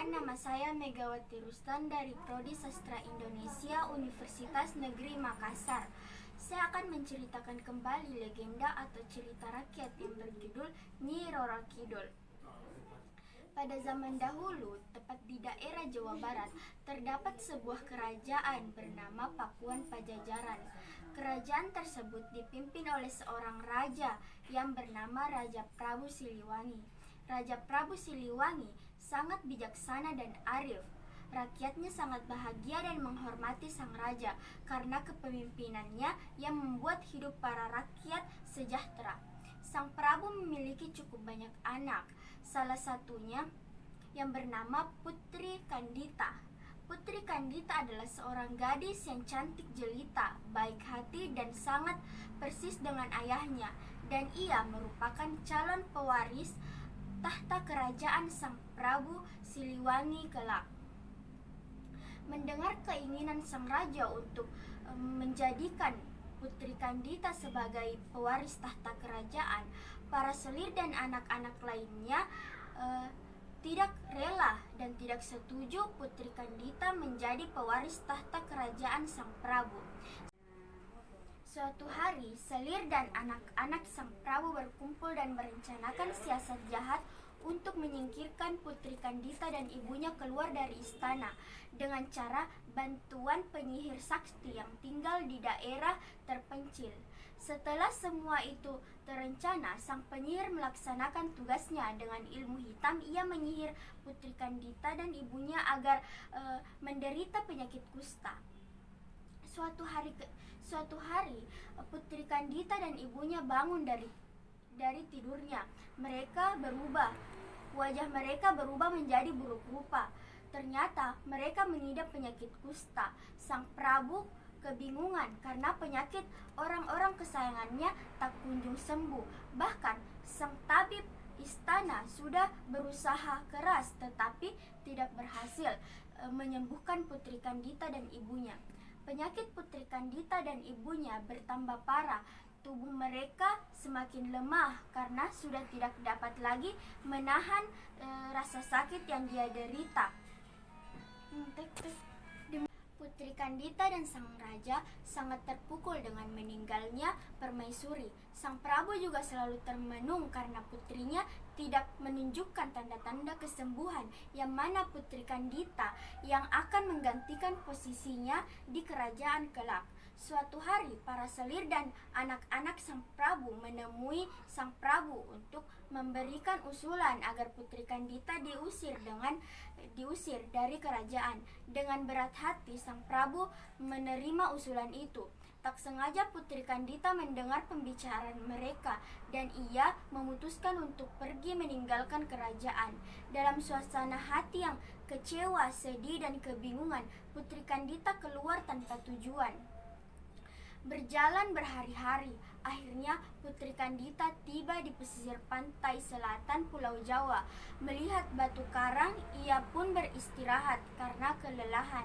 Perkenalkan, nama saya Megawati Rustan dari Prodi Sastra Indonesia Universitas Negeri Makassar. Saya akan menceritakan kembali legenda atau cerita rakyat yang berjudul Nyi Roro Kidul. Pada zaman dahulu, tepat di daerah Jawa Barat, terdapat sebuah kerajaan bernama Pakuan Pajajaran. Kerajaan tersebut dipimpin oleh seorang raja yang bernama Raja Prabu Siliwangi. Raja Prabu Siliwangi sangat bijaksana dan arif. Rakyatnya sangat bahagia dan menghormati sang raja karena kepemimpinannya yang membuat hidup para rakyat sejahtera. Sang Prabu memiliki cukup banyak anak, salah satunya yang bernama Putri Kandita. Putri Kandita adalah seorang gadis yang cantik jelita, baik hati dan sangat persis dengan ayahnya, dan ia merupakan calon pewaris tahta kerajaan Sang Prabu Siliwangi kelak. Mendengar keinginan sang raja untuk menjadikan Putri Kandita sebagai pewaris tahta kerajaan, para selir dan anak-anak lainnya tidak rela dan tidak setuju Putri Kandita menjadi pewaris tahta kerajaan Sang Prabu. Suatu hari, selir dan anak-anak Sang Prabu berkumpul dan merencanakan siasat jahat untuk menyingkirkan Putri Kandita dan ibunya keluar dari istana dengan cara bantuan penyihir sakti yang tinggal di daerah terpencil. Setelah semua itu terencana, sang penyihir melaksanakan tugasnya dengan ilmu hitam. Ia menyihir Putri Kandita dan ibunya agar menderita penyakit kusta. Suatu hari Putri Kandita dan ibunya bangun dari tidurnya. Wajah mereka berubah menjadi buruk rupa. Ternyata mereka mengidap penyakit kusta. Sang Prabu kebingungan karena penyakit orang-orang kesayangannya tak kunjung sembuh. Bahkan sang tabib istana sudah berusaha keras tetapi tidak berhasil menyembuhkan Putri Kandita dan ibunya. Penyakit Putri Kandita dan ibunya bertambah parah. Tubuh mereka semakin lemah karena sudah tidak dapat lagi menahan rasa sakit yang dia derita. Putri Kandita dan sang raja sangat terpukul dengan meninggalnya permaisuri. Sang Prabu juga selalu termenung karena putrinya tidak menunjukkan tanda-tanda kesembuhan, yang mana Putri Kandita yang akan menggantikan posisinya di kerajaan kelak. Suatu hari, para selir dan anak-anak Sang Prabu menemui Sang Prabu untuk memberikan usulan agar Putri Kandita diusir dari kerajaan. Dengan berat hati, Sang Prabu menerima usulan itu. Tak sengaja Putri Kandita mendengar pembicaraan mereka dan ia memutuskan untuk pergi meninggalkan kerajaan. Dalam suasana hati yang kecewa, sedih dan kebingungan, Putri Kandita keluar tanpa tujuan. Berjalan berhari-hari, akhirnya Putri Kandita tiba di pesisir pantai selatan Pulau Jawa. Melihat batu karang, ia pun beristirahat karena kelelahan.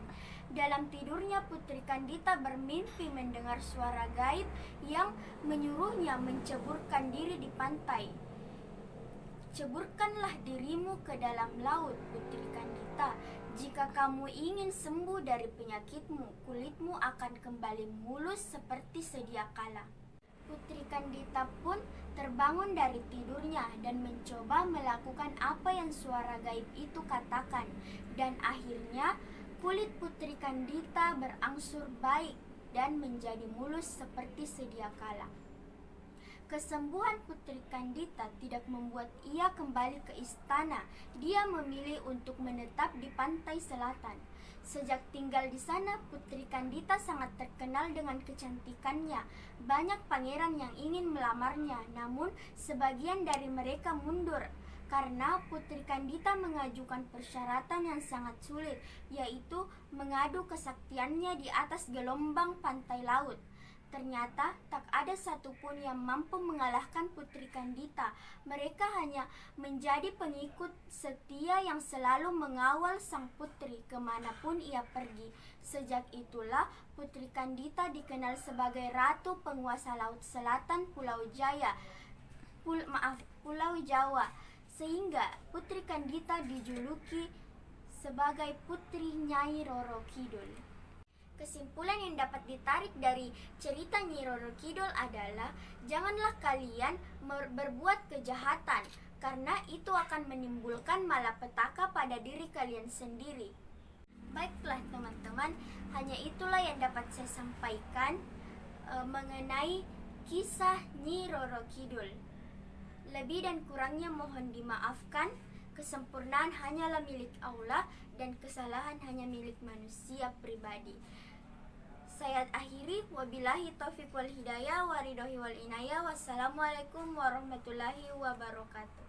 Dalam tidurnya, Putri Kandita bermimpi mendengar suara gaib yang menyuruhnya menceburkan diri di pantai. Ceburkanlah dirimu ke dalam laut, Putri Kandita. Jika kamu ingin sembuh dari penyakitmu, kulitmu akan kembali mulus seperti sedia kala. Putri Kandita pun terbangun dari tidurnya dan mencoba melakukan apa yang suara gaib itu katakan. Dan akhirnya kulit Putri Kandita berangsur baik dan menjadi mulus seperti sedia kala. Kesembuhan Putri Kandita tidak membuat ia kembali ke istana. Dia memilih untuk menetap di pantai selatan. Sejak tinggal di sana, Putri Kandita sangat terkenal dengan kecantikannya. Banyak pangeran yang ingin melamarnya, namun sebagian dari mereka mundur karena Putri Kandita mengajukan persyaratan yang sangat sulit, yaitu mengadu kesaktiannya di atas gelombang pantai laut. Ternyata tak ada satupun yang mampu mengalahkan Putri Kandita. Mereka hanya menjadi pengikut setia yang selalu mengawal sang putri kemanapun ia pergi. Sejak itulah Putri Kandita dikenal sebagai Ratu Penguasa Laut Selatan Pulau Jawa. Sehingga Putri Kandita dijuluki sebagai putri Nyai Roro Kidul. Kesimpulan yang dapat ditarik dari cerita Nyi Roro Kidul adalah janganlah kalian berbuat kejahatan, karena itu akan menimbulkan malapetaka pada diri kalian sendiri. Baiklah teman-teman, hanya itulah yang dapat saya sampaikan mengenai kisah Nyi Roro Kidul. Lebih dan kurangnya mohon dimaafkan. Kesempurnaan hanyalah milik Allah dan kesalahan hanya milik manusia pribadi. Saya akhiri, wabillahi taufiq wal hidayah, waridhohi wal inayah. Wassalamualaikum warahmatullahi wabarakatuh.